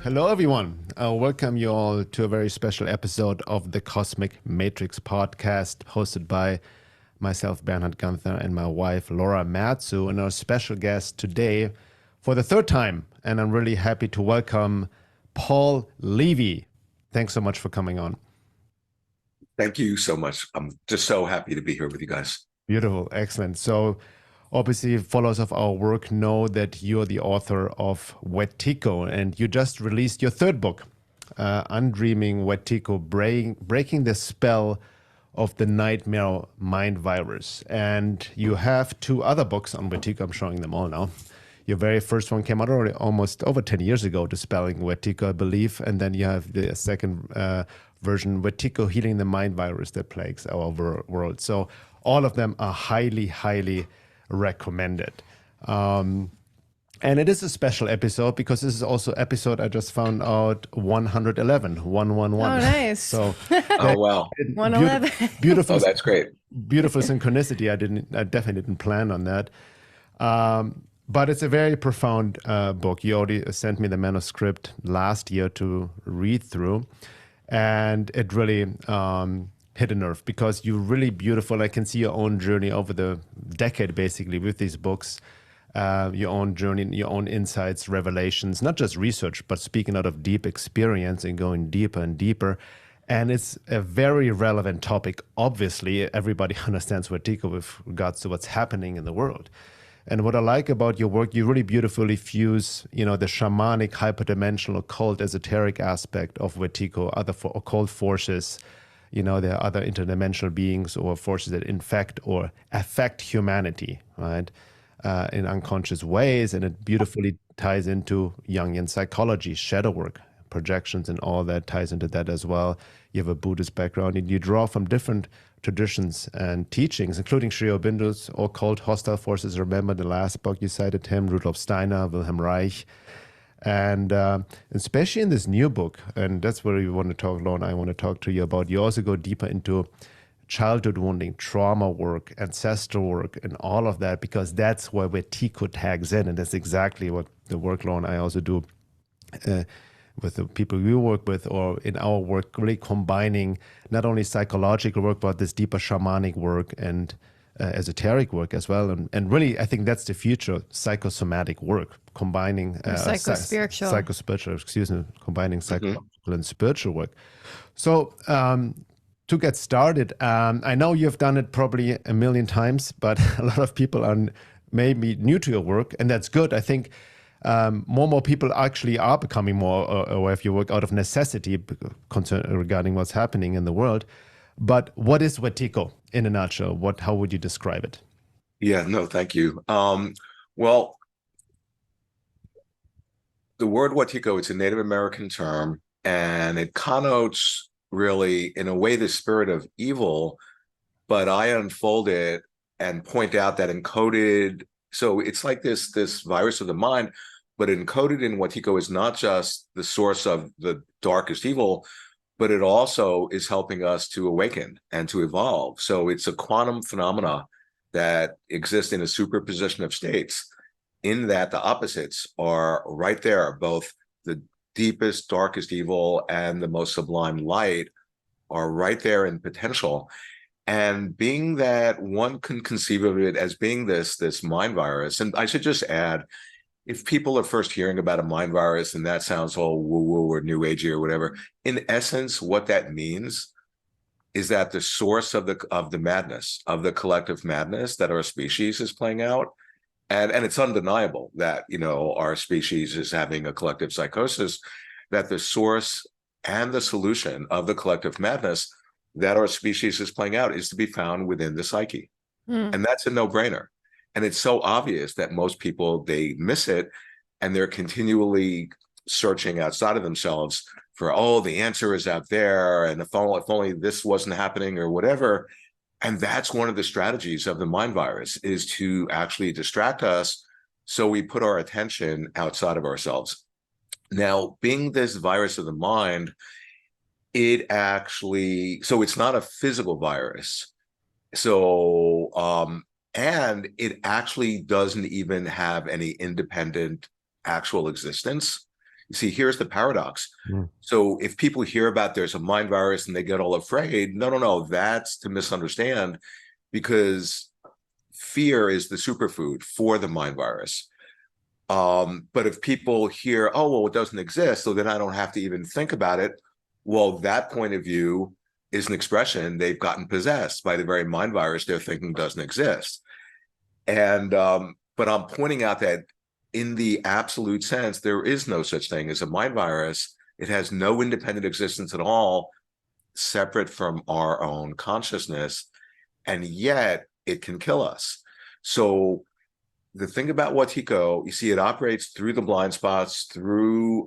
Hello, everyone. I welcome you all to a very special episode of the Cosmic Matrix podcast, hosted by myself, Bernhard Gunther, and my wife, Laura Matsu, and our special guest today for the third time. And I'm really happy to welcome Paul Levy. Thanks so much for coming on. Thank you so much. I'm just so happy to be here with you guys. Beautiful. Excellent. So obviously, followers of our work know that you're the author of Wetiko, and you just released your third book, Undreaming Wetiko, Breaking the Spell of the Nightmare Mind Virus. And you have two other books on Wetiko. I'm showing them all now. Your very first one came out already almost over 10 years ago, Dispelling Wetiko, I believe. And then you have the second version, Wetiko, Healing the Mind Virus that plagues our world. So all of them are highly, highly recommended. And it is a special episode because this is also episode I just found out 111, 111. Oh, nice. So, oh, wow. 111. Beautiful. Oh, that's great. Beautiful synchronicity. I definitely didn't plan on that. But it's a very profound book. You already sent me the manuscript last year to read through, and it really hit a nerve because you're really beautiful. I can see your own journey over the decade, basically, with these books, your own journey, your own insights, revelations, not just research, but speaking out of deep experience and going deeper and deeper. And it's a very relevant topic. Obviously, everybody understands Wetiko with regards to what's happening in the world. And what I like about your work, you really beautifully fuse, the shamanic, hyperdimensional, occult, esoteric aspect of Wetiko, other occult forces. There are other interdimensional beings or forces that infect or affect humanity, right, in unconscious ways. And it beautifully ties into Jungian psychology, shadow work, projections, and all that ties into that as well. You have a Buddhist background, and you draw from different traditions and teachings, including Sri Aurobindo's occult hostile forces. Remember the last book you cited him, Rudolf Steiner, Wilhelm Reich. And especially in this new book, and that's where we want to talk, Laura, and I want to talk to you about. You also go deeper into childhood wounding, trauma work, ancestral work, and all of that, because that's where Wetiko tags in. And that's exactly what the work, Laura, and I also do with the people we work with, or in our work, really combining not only psychological work, but this deeper shamanic work and esoteric work as well. And really, I think that's the future, psychosomatic work, combining psychospiritual, combining psychological and spiritual work. So to get started, I know you've done it probably a million times, but a lot of people are maybe new to your work, and that's good. I think more people actually are becoming more aware of your work out of necessity regarding what's happening in the world. But what is Wetiko in a nutshell? How would you describe it? Yeah, no, thank you. Well, the word Wetiko, it's a Native American term, and it connotes really, in a way, the spirit of evil. But I unfold it and point out that encoded, so it's like this virus of the mind, but encoded in Wetiko is not just the source of the darkest evil, but it also is helping us to awaken and to evolve. So it's a quantum phenomena that exists in a superposition of states, in that the opposites are right there. Both the deepest, darkest evil and the most sublime light are right there in potential. And being that one can conceive of it as being this mind virus, and I should just add, if people are first hearing about a mind virus and that sounds all woo-woo or new agey or whatever, in essence, what that means is that the source of the madness, of the collective madness that our species is playing out, and it's undeniable that, our species is having a collective psychosis, that the source and the solution of the collective madness that our species is playing out is to be found within the psyche. And that's a no-brainer. And it's so obvious that most people, they miss it, and they're continually searching outside of themselves for, the answer is out there, and if only this wasn't happening or whatever. And that's one of the strategies of the mind virus, is to actually distract us so we put our attention outside of ourselves. Now, being this virus of the mind, so it's not a physical virus. So, and it actually doesn't even have any independent actual existence. You see, here's the paradox. Mm. So if people hear about there's a mind virus and they get all afraid, no, that's to misunderstand, because fear is the superfood for the mind virus. But if people hear, oh, well, it doesn't exist, so then I don't have to even think about it. Well, that point of view is an expression they've gotten possessed by the very mind virus they're thinking doesn't exist. And but I'm pointing out that in the absolute sense, there is no such thing as a mind virus. It has no independent existence at all, separate from our own consciousness, and yet it can kill us. So the thing about Wetiko, you see, it operates through the blind spots, through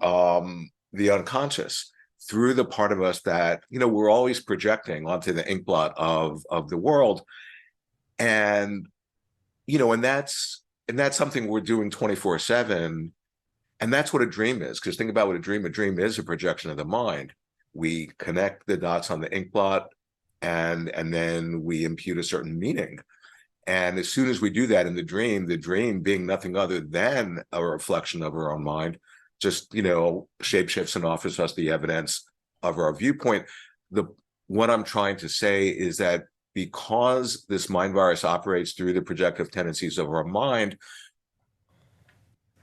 the unconscious, through the part of us that, you know, we're always projecting onto the inkblot of the world. And, you know, and that's something we're doing 24/7. And that's what a dream is. Because think about what a dream is a projection of the mind. We connect the dots on the inkblot, and then we impute a certain meaning. And as soon as we do that in the dream being nothing other than a reflection of our own mind, just, you know, shapeshifts and offers us the evidence of our viewpoint. What I'm trying to say is that because this mind virus operates through the projective tendencies of our mind,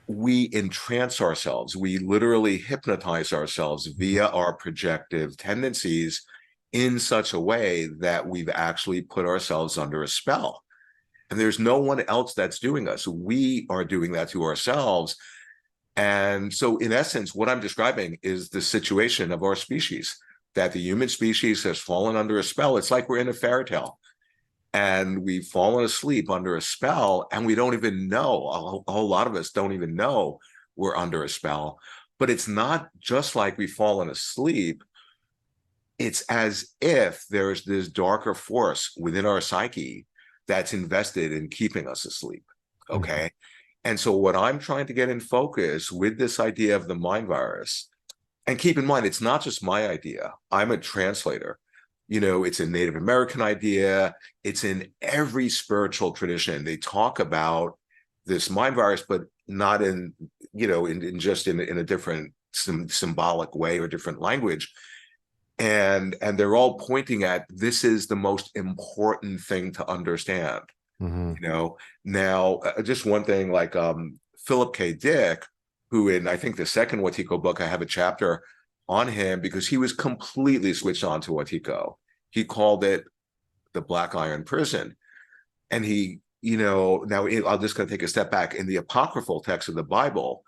we entrance ourselves. We literally hypnotize ourselves via our projective tendencies in such a way that we've actually put ourselves under a spell. And there's no one else that's doing us. We are doing that to ourselves. And so in essence, what I'm describing is the situation of our species, that the human species has fallen under a spell. It's like we're in a fairy tale and we've fallen asleep under a spell, and we don't even know, a whole lot of us don't even know we're under a spell. But it's not just like we've fallen asleep. It's as if there's this darker force within our psyche that's invested in keeping us asleep, okay? Mm-hmm. And so what I'm trying to get in focus with this idea of the mind virus, and keep in mind, it's not just my idea. I'm a translator. You know, it's a Native American idea. It's in every spiritual tradition. They talk about this mind virus, but not in, you know, in just in a different symbolic way or different language. And they're all pointing at, this is the most important thing to understand. Mm-hmm. You know, now just one thing, like Philip K. Dick, who in I think the second Wetiko book, I have a chapter on him because he was completely switched on to Wetiko. He called it the Black Iron Prison. And he, you know, now I'm just going to take a step back. In the apocryphal text of the Bible,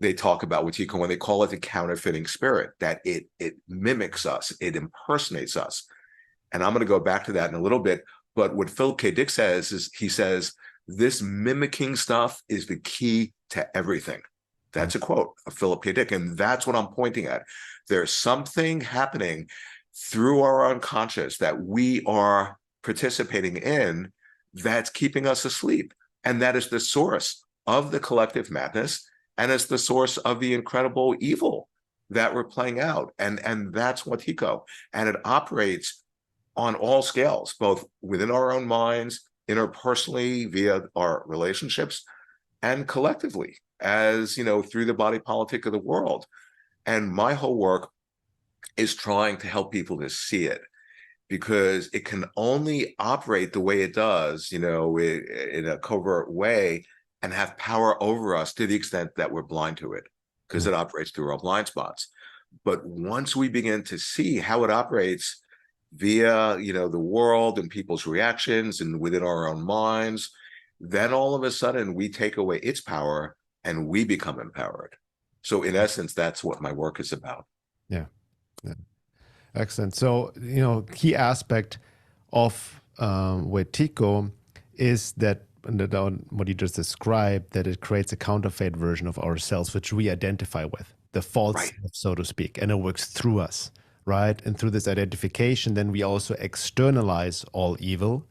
they talk about Wetiko when they call it the counterfeiting spirit, that it mimics us, it impersonates us. And I'm going to go back to that in a little bit. But what Philip K. Dick says is, he says, this mimicking stuff is the key to everything. That's a quote of Philip K. Dick. And that's what I'm pointing at. There's something happening through our unconscious that we are participating in that's keeping us asleep. And that is the source of the collective madness. And it's the source of the incredible evil that we're playing out. And that's Wetiko. And it operates on all scales, both within our own minds, interpersonally, via our relationships, and collectively, as, you know, through the body politic of the world. And my whole work is trying to help people to see it, because it can only operate the way it does, you know, in a covert way, and have power over us to the extent that we're blind to it, because it operates through our blind spots. But once we begin to see how it operates via, you know, the world and people's reactions and within our own minds, then all of a sudden we take away its power and we become empowered. So in essence, that's what my work is about. Yeah. Excellent. So, you know, key aspect of Wetiko is that, what you just described, that it creates a counterfeit version of ourselves, which we identify with, the false, right, so to speak, and it works through us, right? And through this identification, then we also externalize all evil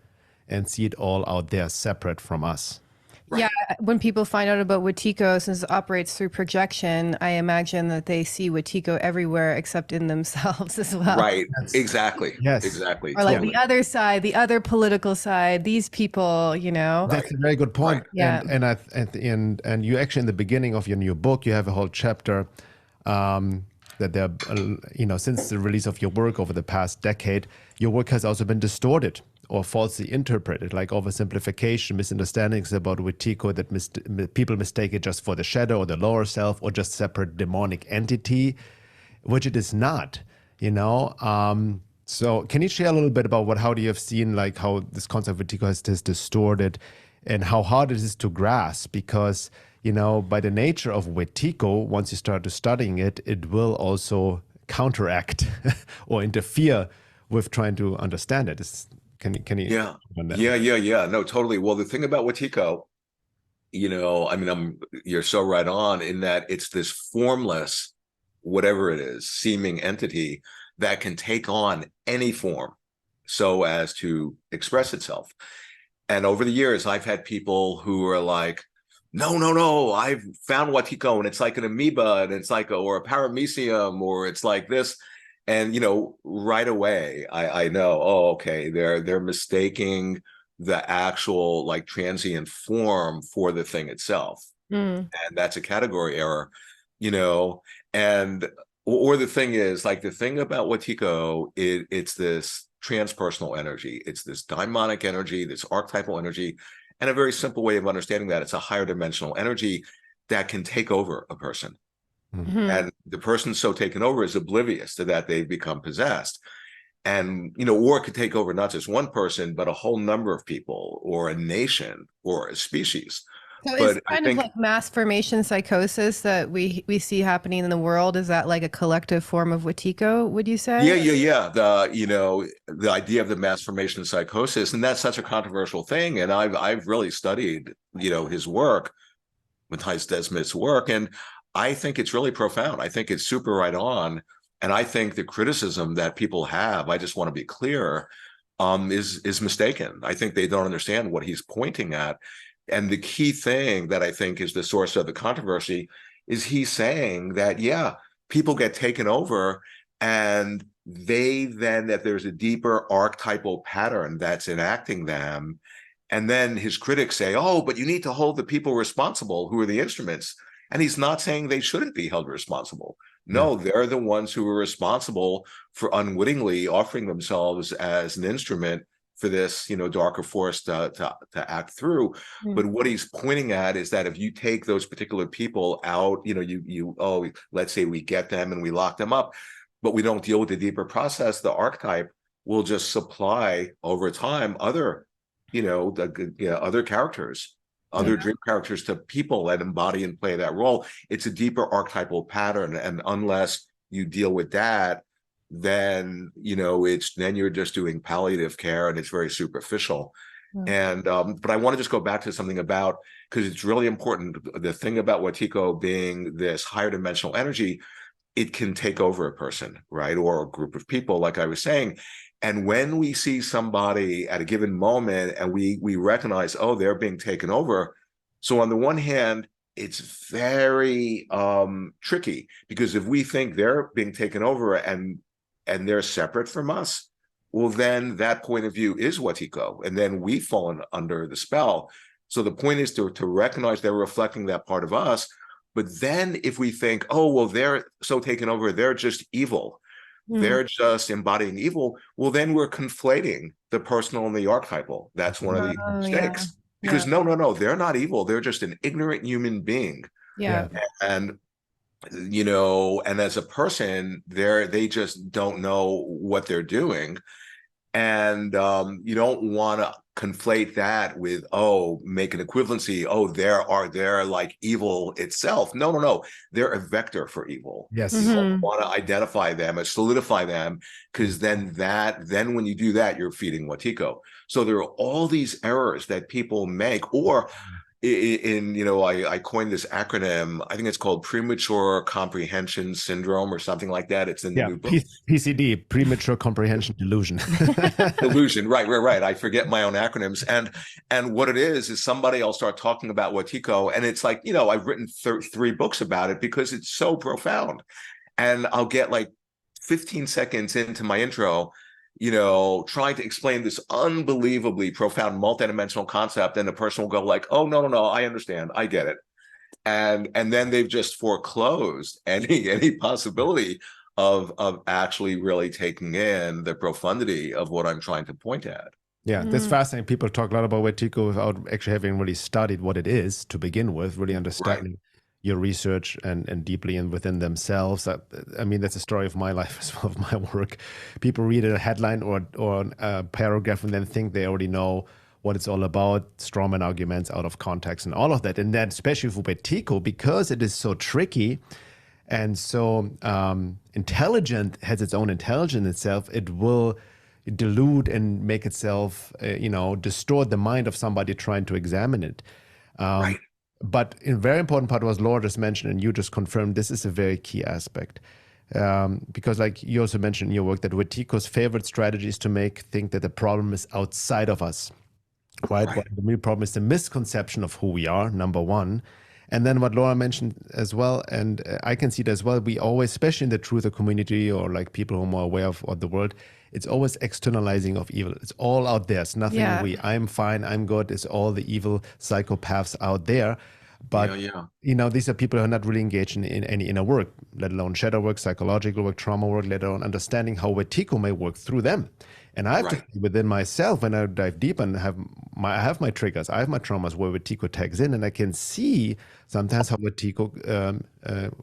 and see it all out there separate from us. Right. Yeah, when people find out about Wetiko, since it operates through projection, I imagine that they see Wetiko everywhere except in themselves as well. Right, exactly. Yes, exactly. Or like the other side, the other political side, these people, you know. That's a very good point. Right. Yeah. And you actually, in the beginning of your new book, you have a whole chapter that there, since the release of your work over the past decade, your work has also been distorted or falsely interpreted, like oversimplification, misunderstandings about Wetiko that people mistake it just for the shadow or the lower self or just separate demonic entity, which it is not, So can you share a little bit about how do you have seen like how this concept of Wetiko is distorted and how hard it is to grasp? Because, by the nature of Wetiko, once you start to studying it, it will also counteract or interfere with trying to understand it. Can you? Yeah. Yeah. No, totally. Well, the thing about Wetiko, you're so right on in that it's this formless, whatever it is, seeming entity that can take on any form so as to express itself. And over the years, I've had people who are like, no, I've found Wetiko and it's like an amoeba and it's like or a paramecium or it's like this. And, right away, I know, okay, they're mistaking the actual like transient form for the thing itself. And that's a category error, and or the thing is like the thing about Wetiko, it's this transpersonal energy. It's this daimonic energy, this archetypal energy. And a very simple way of understanding that, it's a higher dimensional energy that can take over a person. And the person so taken over is oblivious to that they've become possessed. And, or it could take over not just one person, but a whole number of people or a nation or a species. So it's kind of like mass formation psychosis that we see happening in the world. Is that like a collective form of Wetiko, would you say? Yeah. The idea of the mass formation psychosis, and that's such a controversial thing. And I've really studied, his work, Matthias Desmet's work, and I think it's really profound. I think it's super right on. And I think the criticism that people have, I just want to be clear, is mistaken. I think they don't understand what he's pointing at. And the key thing that I think is the source of the controversy is he's saying that, people get taken over and that there's a deeper archetypal pattern that's enacting them. And then his critics say, but you need to hold the people responsible who are the instruments. And he's not saying they shouldn't be held responsible. No, they're the ones who are responsible for unwittingly offering themselves as an instrument for this, darker force to act through. But what he's pointing at is that if you take those particular people out, let's say we get them and we lock them up, but we don't deal with the deeper process, the archetype will just supply over time other, other characters, other dream characters to people that embody and play that role. It's a deeper archetypal pattern. And unless you deal with that, then then you're just doing palliative care and it's very superficial. And but I want to just go back to something about, because it's really important, the thing about Wetiko being this higher dimensional energy, it can take over a person, right, or a group of people, like I was saying. And when we see somebody at a given moment and we recognize, they're being taken over, so on the one hand, it's very tricky, because if we think they're being taken over and they're separate from us, well, then that point of view is Wetiko, and then we've fallen under the spell. So the point is to recognize they're reflecting that part of us. But then if we think, they're so taken over, they're just evil, they're just embodying evil, well, then we're conflating the personal and the archetypal. That's one of the mistakes. Because no, they're not evil. They're just an ignorant human being. And and as a person, they just don't know what they're doing. And you don't want to conflate that with, make an equivalency. They're like evil itself. No. They're a vector for evil. Yes. You don't want to identify them and solidify them, because then when you do that, you're feeding Wetiko. So there are all these errors that people make, or I coined this acronym. I think it's called premature comprehension syndrome or something like that. It's in the new book. PCD, premature comprehension delusion. Delusion, right. I forget my own acronyms. And what it is somebody, I'll start talking about Wetiko, and it's like, I've written 3 books about it because it's so profound. And I'll get like 15 seconds into my intro, trying to explain this unbelievably profound multidimensional concept, and the person will go like, no, I understand, I get it. and then they've just foreclosed any possibility of actually really taking in the profundity of what I'm trying to point at. Yeah, that's fascinating. People talk a lot about Wetiko without actually having really studied what it is to begin with, really understanding your research and deeply and within themselves. I mean, that's a story of my life as well, of my work. People read a headline or a paragraph and then think they already know what it's all about, strawman arguments out of context and all of that. And then especially for Wetiko, because it is so tricky and so intelligent, has its own intelligence itself, it will dilute and make itself, distort the mind of somebody trying to examine it. Right. But a very important part was Laura just mentioned, and you just confirmed, this is a very key aspect. Because like you also mentioned in your work, that Wetiko's favorite strategy is to think that the problem is outside of us. Right? Well, the real problem is the misconception of who we are, number one. And then what Laura mentioned as well, and I can see it as well, we always, especially in the truther community or like people who are more aware of the world, it's always externalizing of evil. It's all out there. It's nothing I'm fine, I'm good. It's all the evil psychopaths out there. But, these are people who are not really engaged in any inner work, let alone shadow work, psychological work, trauma work, let alone understanding how Wetiko may work through them. And I have to see within myself, when I dive deep and I have my triggers, I have my traumas where Wetiko tags in, and I can see sometimes how Wetiko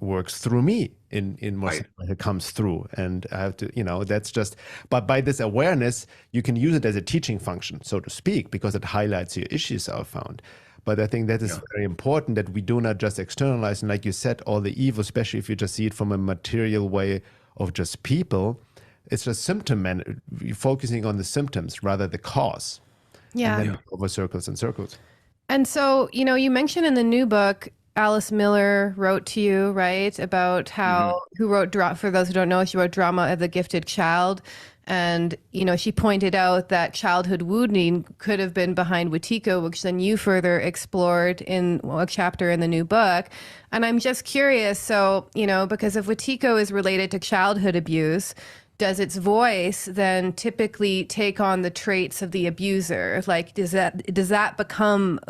works through me in more it comes through. And I have to, that's just, but by this awareness, you can use it as a teaching function, so to speak, because it highlights your issues I've found. But I think that is very important, that we do not just externalize. And like you said, all the evil, especially if you just see it from a material way of just people, it's just you're focusing on the symptoms rather the cause. Yeah. And then over circles and circles. And so, you mentioned in the new book, Alice Miller wrote to you, right, about how, who wrote, for those who don't know, she wrote Drama of the Gifted Child. And, she pointed out that childhood wounding could have been behind Wetiko, which then you further explored in a chapter in the new book. And I'm just curious, so, because if Wetiko is related to childhood abuse, does its voice then typically take on the traits of the abuser? Like, does that become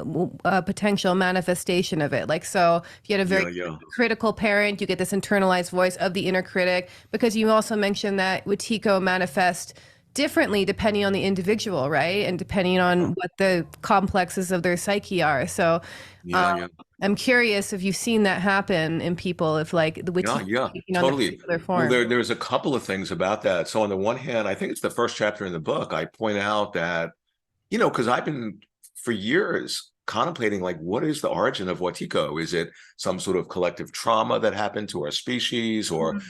a potential manifestation of it? Like, so if you had a very critical parent, you get this internalized voice of the inner critic, because you also mentioned that Wetiko manifest differently depending on the individual, right? And depending on what the complexes of their psyche are. So I'm curious if you've seen that happen in people, if like the Wetiko taking on the particular form. Well, there's a couple of things about that. So on the one hand, I think it's the first chapter in the book, I point out that, because I've been for years contemplating, like, what is the origin of Wetiko? Is it some sort of collective trauma that happened to our species? Or,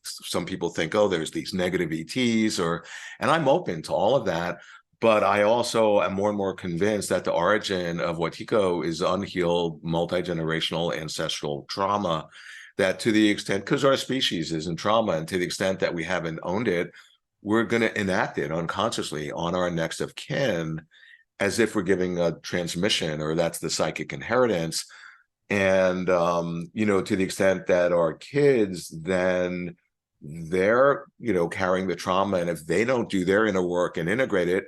some people think, there's these negative ETs, and I'm open to all of that. But I also am more and more convinced that the origin of Wetiko is unhealed, multi-generational ancestral trauma, that to the extent, because our species is in trauma, and to the extent that we haven't owned it, we're going to enact it unconsciously on our next of kin, as if we're giving a transmission, or that's the psychic inheritance. And, to the extent that our kids, then they're, carrying the trauma. And if they don't do their inner work and integrate it,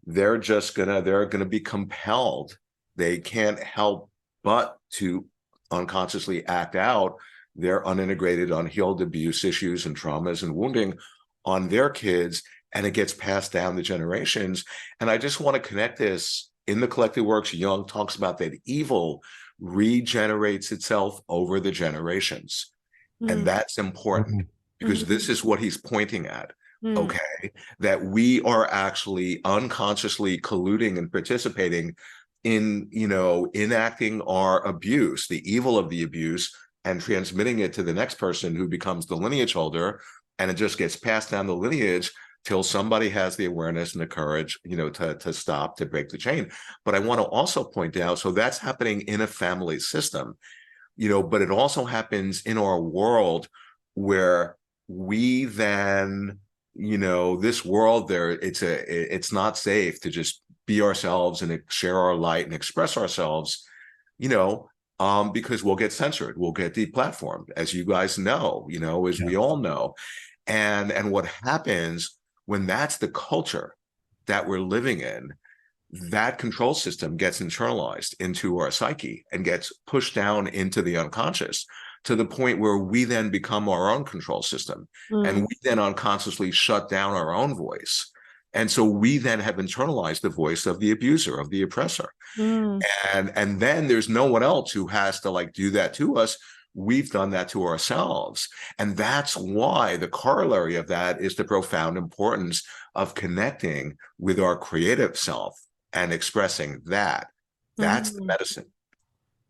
they're gonna be compelled. They can't help but to unconsciously act out their unintegrated, unhealed abuse issues and traumas and wounding on their kids, and it gets passed down the generations. And I just want to connect this. In the collective works, Jung talks about that evil regenerates itself over the generations. And that's important, because this is what he's pointing at. Okay, that we are actually unconsciously colluding and participating in, enacting our abuse, the evil of the abuse, and transmitting it to the next person, who becomes the lineage holder, and it just gets passed down the lineage till somebody has the awareness and the courage, to stop, to break the chain. But I want to also point out, so that's happening in a family system, but it also happens in our world, where we then, this world it's not safe to just be ourselves and share our light and express ourselves, because we'll get censored, we'll get deplatformed, as you guys know, as we all know. And what happens when that's the culture that we're living in, that control system gets internalized into our psyche and gets pushed down into the unconscious to the point where we then become our own control system. And we then unconsciously shut down our own voice. And so we then have internalized the voice of the abuser, of the oppressor. And then there's no one else who has to like do that to us. We've done that to ourselves. And that's why the corollary of that is the profound importance of connecting with our creative self and expressing that. That's the medicine.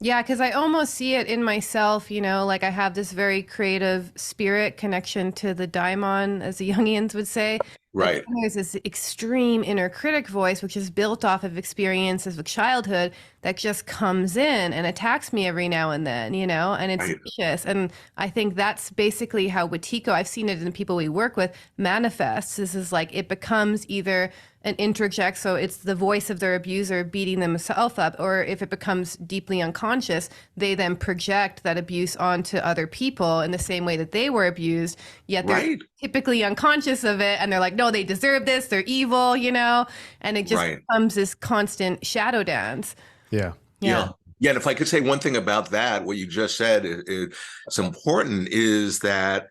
Yeah, because I almost see it in myself, you know, like I have this very creative spirit connection to the daimon, as the Jungians would say. Right. But there's this extreme inner critic voice, which is built off of experiences of childhood that just comes in and attacks me every now and then, you know, and it's vicious. And I think that's basically how Wetiko, I've seen it in the people we work with, manifests. This is like it becomes either an interject, so it's the voice of their abuser beating themselves up, or if it becomes deeply unconscious, they then project that abuse onto other people in the same way that they were abused, yet they're typically unconscious of it, and they're like, no, they deserve this, they're evil, you know, and it just becomes this constant shadow dance. Yeah. And if I could say one thing about that, what you just said is important, is that,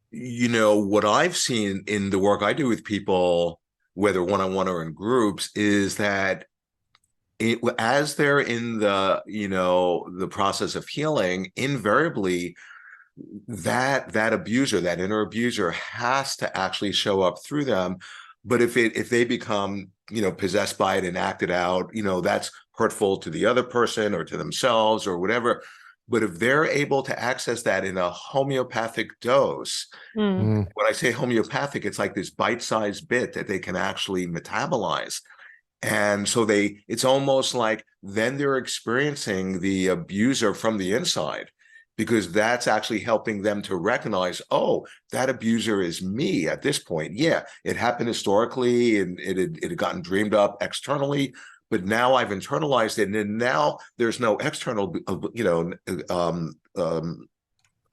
you know, what I've seen in the work I do with people, whether one-on-one or in groups, is that as they're in the, you know, the process of healing, invariably that abuser, that inner abuser, has to actually show up through them. But if they become, you know, possessed by it and acted out, you know, that's hurtful to the other person or to themselves or whatever. But if they're able to access that in a homeopathic dose, when I say homeopathic, it's like this bite-sized bit that they can actually metabolize. And so it's almost like then they're experiencing the abuser from the inside, because that's actually helping them to recognize, oh, that abuser is me at this point. Yeah, it happened historically and it had gotten dreamed up externally, but now I've internalized it, and now there's no external, you know,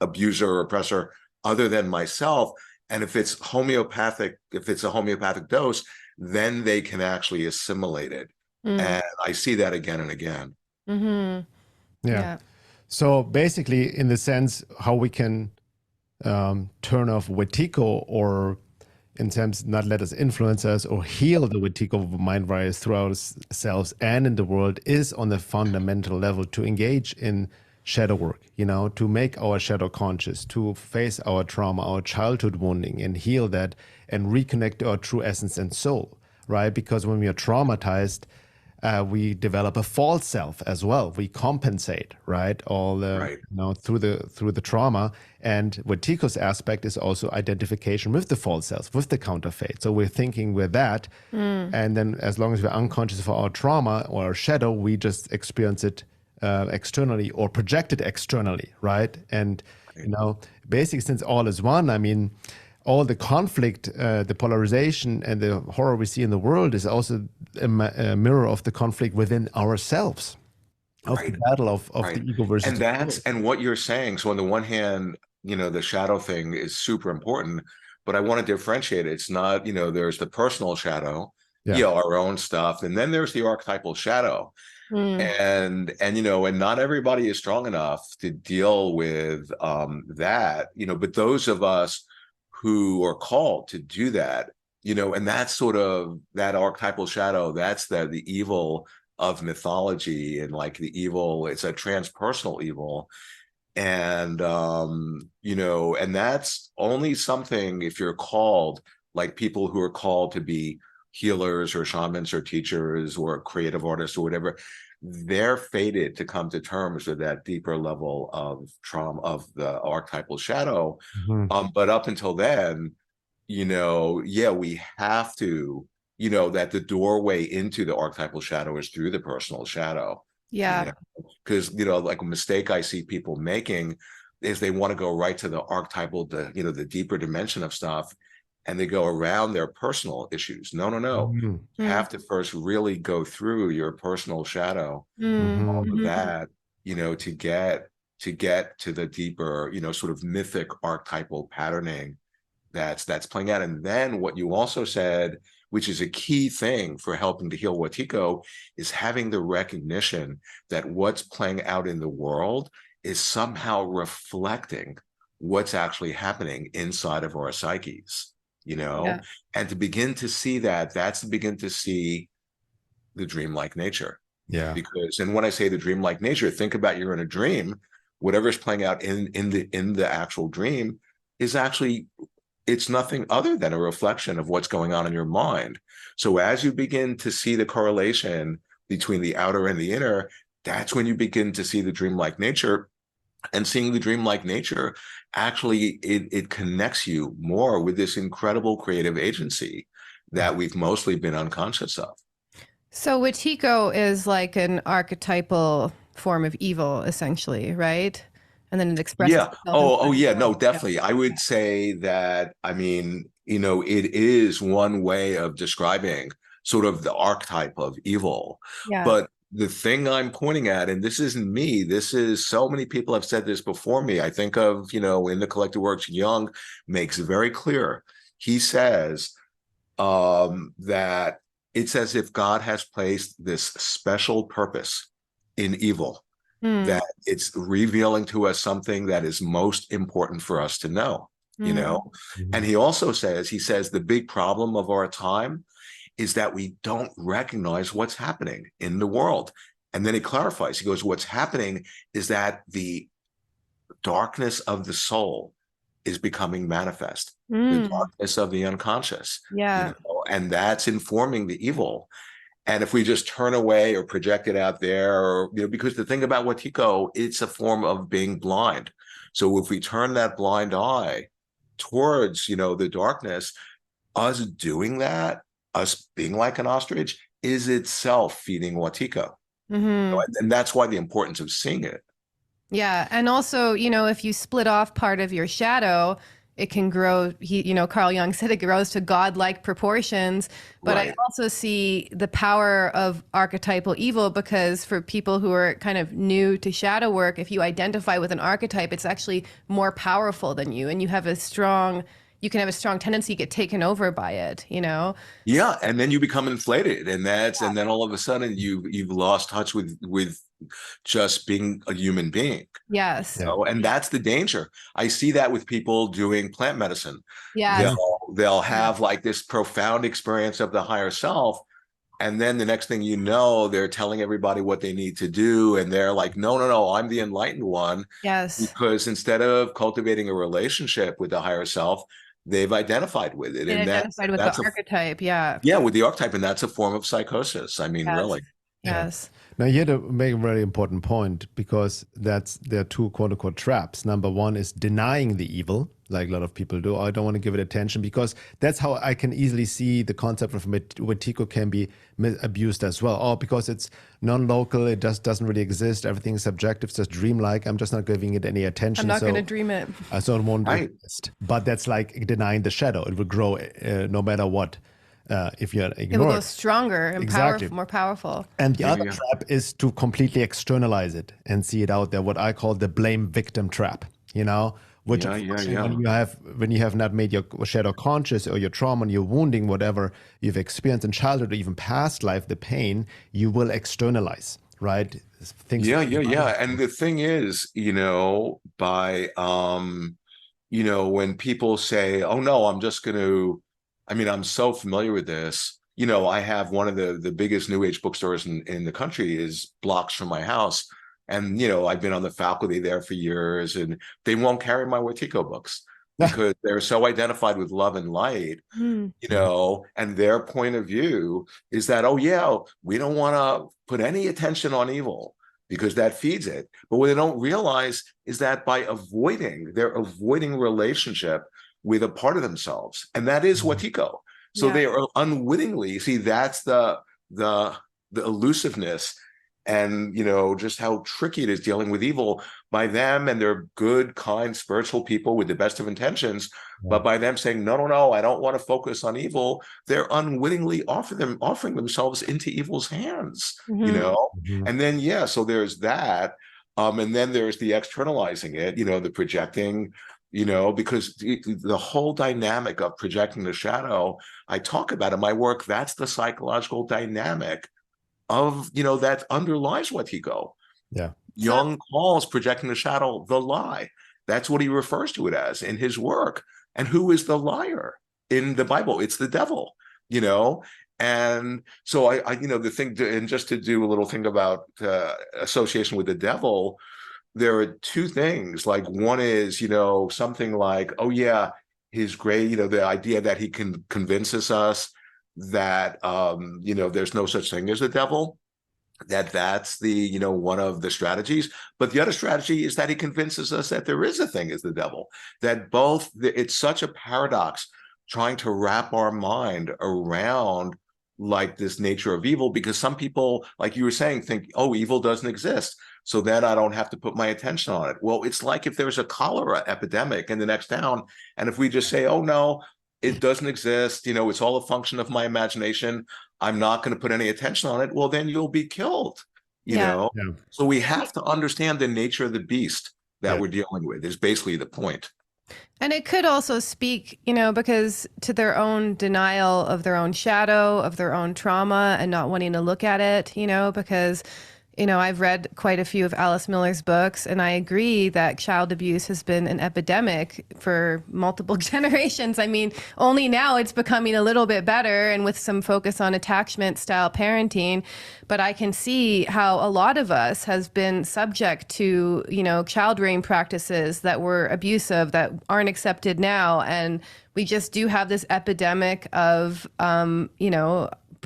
abuser or oppressor other than myself. And if it's homeopathic, if it's a homeopathic dose, then they can actually assimilate it. And I see that again and again. Yeah. So basically, in the sense how we can turn off Wetiko, or in terms not let us influence us, or heal the Wetiko mind virus through ourselves and in the world, is on the fundamental level to engage in shadow work, you know, to make our shadow conscious, to face our trauma, our childhood wounding, and heal that and reconnect to our true essence and soul, right? Because when we are traumatized, we develop a false self as well. We compensate, right? All the, you know, through the trauma. And Wetiko's aspect is also identification with the false self, with the counterfeit. So we're thinking we're that, and then as long as we're unconscious of our trauma or our shadow, we just experience it externally or project it externally, right? And you know, basically, since all is one, I mean, all the conflict, the polarization, and the horror we see in the world is also a mirror of the conflict within ourselves, of the battle of the ego versus and what you're saying. So on the one hand, you know, the shadow thing is super important, but I want to differentiate it. It's not, you know, there's the personal shadow, you know, our own stuff, and then there's the archetypal shadow. And you know, and not everybody is strong enough to deal with that, you know, but those of us who are called to do that, you know, and that's sort of that archetypal shadow, that's the evil of mythology, and like the evil, it's a transpersonal evil. And you know, and that's only something if you're called, like people who are called to be healers or shamans or teachers or creative artists or whatever, they're fated to come to terms with that deeper level of trauma, of the archetypal shadow. But up until then, you know, yeah, we have to, you know, that the doorway into the archetypal shadow is through the personal shadow. Yeah. Because, you know, like a mistake I see people making is they want to go right to the archetypal, the, you know, the deeper dimension of stuff, and they go around their personal issues. No. You have to first really go through your personal shadow, all of that, you know, to get to the deeper, you know, sort of mythic archetypal patterning that's playing out. And then what you also said, which is a key thing for helping to heal Wetiko, is having the recognition that what's playing out in the world is somehow reflecting what's actually happening inside of our psyches, you know? Yeah. And to begin to see that, that's to begin to see the dreamlike nature. Yeah. Because, and when I say the dreamlike nature, think about you're in a dream, whatever's playing out in the actual dream is actually, it's nothing other than a reflection of what's going on in your mind. So as you begin to see the correlation between the outer and the inner, that's when you begin to see the dreamlike nature. And seeing the dreamlike nature, actually, it connects you more with this incredible creative agency that we've mostly been unconscious of. So Wetiko is like an archetypal form of evil, essentially, right? And then it expresses Yeah. itself Oh, in yeah. No, definitely. I would say that, I mean, you know, it is one way of describing sort of the archetype of evil. Yeah. But the thing I'm pointing at, and this isn't me, this is so many people have said this before me. I think of, you know, in the collected works, Jung makes it very clear. He says that it's as if God has placed this special purpose in evil, that it's revealing to us something that is most important for us to know, you know? And he also says, he says, the big problem of our time is that we don't recognize what's happening in the world. And then he clarifies, he goes, what's happening is that the darkness of the soul is becoming manifest, the darkness of the unconscious, Yeah. you know? And that's informing the evil. And if we just turn away or project it out there, or, you know, because the thing about Wetiko, it's a form of being blind. So if we turn that blind eye towards, you know, the darkness, us doing that, us being like an ostrich, is itself feeding Wetiko. And that's why the importance of seeing it. Yeah. And also, you know, if you split off part of your shadow, it can grow. You know, Carl Jung said it grows to godlike proportions. But Right. I also see the power of archetypal evil, because for people who are kind of new to shadow work, if you identify with an archetype, it's actually more powerful than you, and you can have a strong tendency to get taken over by it, you know? Yeah, and then you become inflated, and and then all of a sudden you've lost touch with just being a human being. Yes. You know? And that's the danger. I see that with people doing plant medicine. Yeah. They'll have like this profound experience of the higher self, and then the next thing you know, they're telling everybody what they need to do, and they're like, no, I'm the enlightened one. Yes. Because instead of cultivating a relationship with the higher self, they've identified with it. And identified with the archetype. Yeah. Yeah, with the archetype, and that's a form of psychosis. I mean, Yes. really. Yes. Now, you had to make a very important point, because there are two quote unquote traps. Number one is denying the evil, like a lot of people do. I don't want to give it attention, because that's how I can easily see the concept of Wetiko can be abused as well. Oh, because it's non-local, it just doesn't really exist. Everything is subjective, it's just dreamlike. I'm just not giving it any attention. I'm not going to dream it. So it won't Right. exist. But that's like denying the shadow. It will grow no matter what. If you ignore it will go stronger and Exactly. more powerful. And the other trap is to completely externalize it and see it out there, what I call the blame victim trap, you know, which when you have not made your shadow conscious, or your trauma and your wounding, whatever you've experienced in childhood or even past life, the pain, you will externalize, right? Things. And the thing is, you know, by you know, when people say, oh no, I'm just going to, I mean, I'm so familiar with this. You know, I have one of the biggest new age bookstores in the country is blocks from my house. And, you know, I've been on the faculty there for years, and they won't carry my Wetiko books because they're so identified with love and light, you know, and their point of view is that, oh yeah, we don't want to put any attention on evil because that feeds it. But what they don't realize is that they're avoiding relationship with a part of themselves, and that is Wetiko. So they are unwittingly, see, that's the elusiveness, and, you know, just how tricky it is dealing with evil by them, and they're good, kind, spiritual people with the best of intentions, but by them saying, no, I don't want to focus on evil, they're unwittingly offering themselves into evil's hands, you know? And then, so there's that. And then there's the externalizing it, you know, the projecting, because the whole dynamic of projecting the shadow, I talk about in my work, that's the psychological dynamic of, that underlies Wetiko. Yeah. Jung calls projecting the shadow the lie. That's what he refers to it as in his work. And who is the liar in the Bible? It's the devil, And so the thing, and just to do a little thing about association with the devil, there are two things. Like one is, something like, oh yeah, his great, the idea that he can convinces us that, there's no such thing as the devil, that's the, one of the strategies. But the other strategy is that he convinces us that there is a thing as the devil, that both, it's such a paradox trying to wrap our mind around like this nature of evil, because some people, like you were saying, think, oh, evil doesn't exist, so then I don't have to put my attention on it. Well, it's like if there's a cholera epidemic in the next town, and if we just say, oh no, it doesn't exist, it's all a function of my imagination, I'm not going to put any attention on it, well, then you'll be killed, Yeah. So we have to understand the nature of the beast that we're dealing with, is basically the point. And it could also speak, because to their own denial of their own shadow, of their own trauma, and not wanting to look at it, because, I've read quite a few of Alice Miller's books, and I agree that child abuse has been an epidemic for multiple generations. I mean, only now it's becoming a little bit better and with some focus on attachment style parenting. But I can see how a lot of us has been subject to, child rearing practices that were abusive, that aren't accepted now. And we just do have this epidemic of,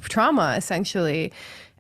trauma, essentially.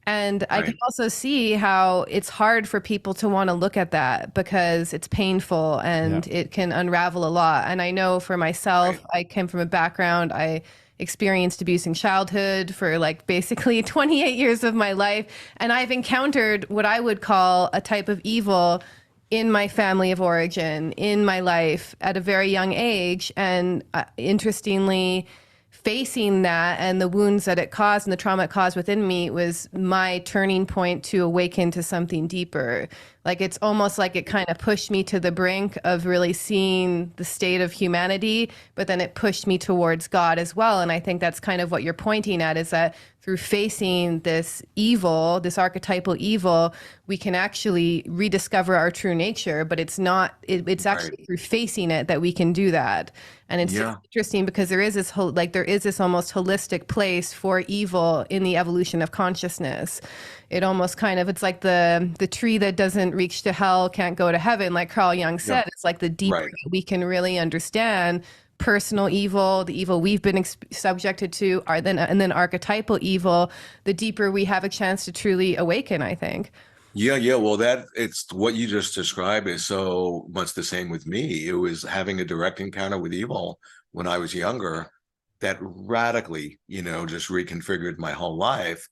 And I can also see how it's hard for people to want to look at that because it's painful and it can unravel a lot. And I know for myself, I came from a background, I experienced abuse in childhood for like basically 28 years of my life. And I've encountered what I would call a type of evil in my family of origin, in my life at a very young age. And interestingly, facing that and the wounds that it caused and the trauma it caused within me was my turning point to awaken to something deeper. Like it's almost like it kind of pushed me to the brink of really seeing the state of humanity, but then it pushed me towards God as well. And I think that's kind of what you're pointing at, is that through facing this evil, this archetypal evil, we can actually rediscover our true nature, but it's not, it's actually through facing it that we can do that. And it's interesting because there is this almost holistic place for evil in the evolution of consciousness. It almost kind of, it's like the tree that doesn't reach to hell can't go to heaven. Like Carl Jung said, it's like the deeper we can really understand personal evil, the evil we've been subjected to, and then archetypal evil, the deeper we have a chance to truly awaken, I think. Yeah. Well, it's what you just described is so much the same with me. It was having a direct encounter with evil when I was younger that radically, just reconfigured my whole life.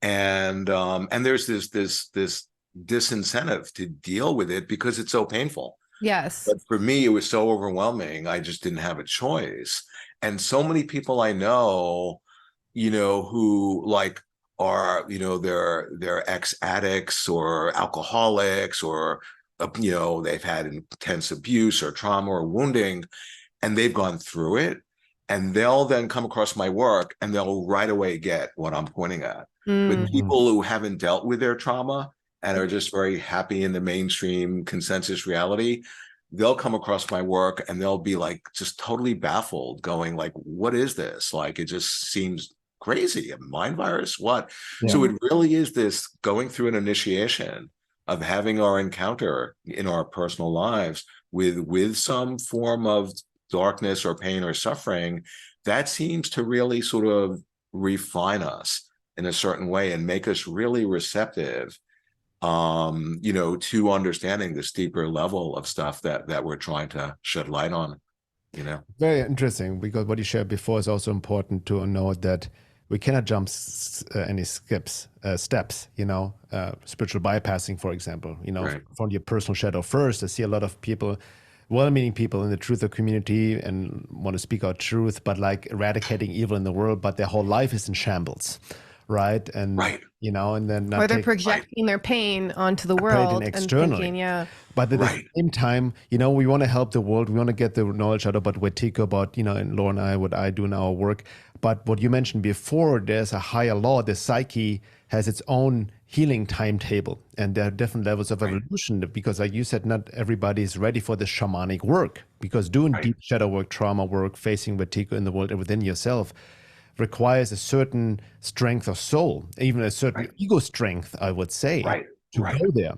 And there's this disincentive to deal with it because it's so painful. Yes. But for me, it was so overwhelming. I just didn't have a choice. And so many people I know, who like are, they're ex-addicts or alcoholics, or, they've had intense abuse or trauma or wounding, and they've gone through it. And they'll then come across my work and they'll right away get what I'm pointing at. But people who haven't dealt with their trauma and are just very happy in the mainstream consensus reality, they'll come across my work and they'll be like just totally baffled, going like, what is this? Like, it just seems crazy. A mind virus? What? Yeah. So it really is this going through an initiation of having our encounter in our personal lives with some form of darkness or pain or suffering that seems to really sort of refine us in a certain way and make us really receptive to understanding this deeper level of stuff that we're trying to shed light on, Very interesting, because what you shared before is also important to note that we cannot jump any steps, spiritual bypassing, for example, from your personal shadow first. I see a lot of people, well-meaning people in the truther community and want to speak out truth, but like eradicating evil in the world, but their whole life is in shambles. right? And Right. you know, and then Or they're projecting their pain onto the world and thinking, But at the same time, you know, we want to help the world. We want to get the knowledge out about Wetiko, about, you know, and Laura and I, what I do in our work. But what you mentioned before, there's a higher law. The psyche has its own healing timetable, and there are different levels of evolution, because like you said, not everybody is ready for the shamanic work, because doing deep shadow work, trauma work, facing Wetiko in the world and within yourself requires a certain strength of soul, even a certain ego strength, I would say, to go there.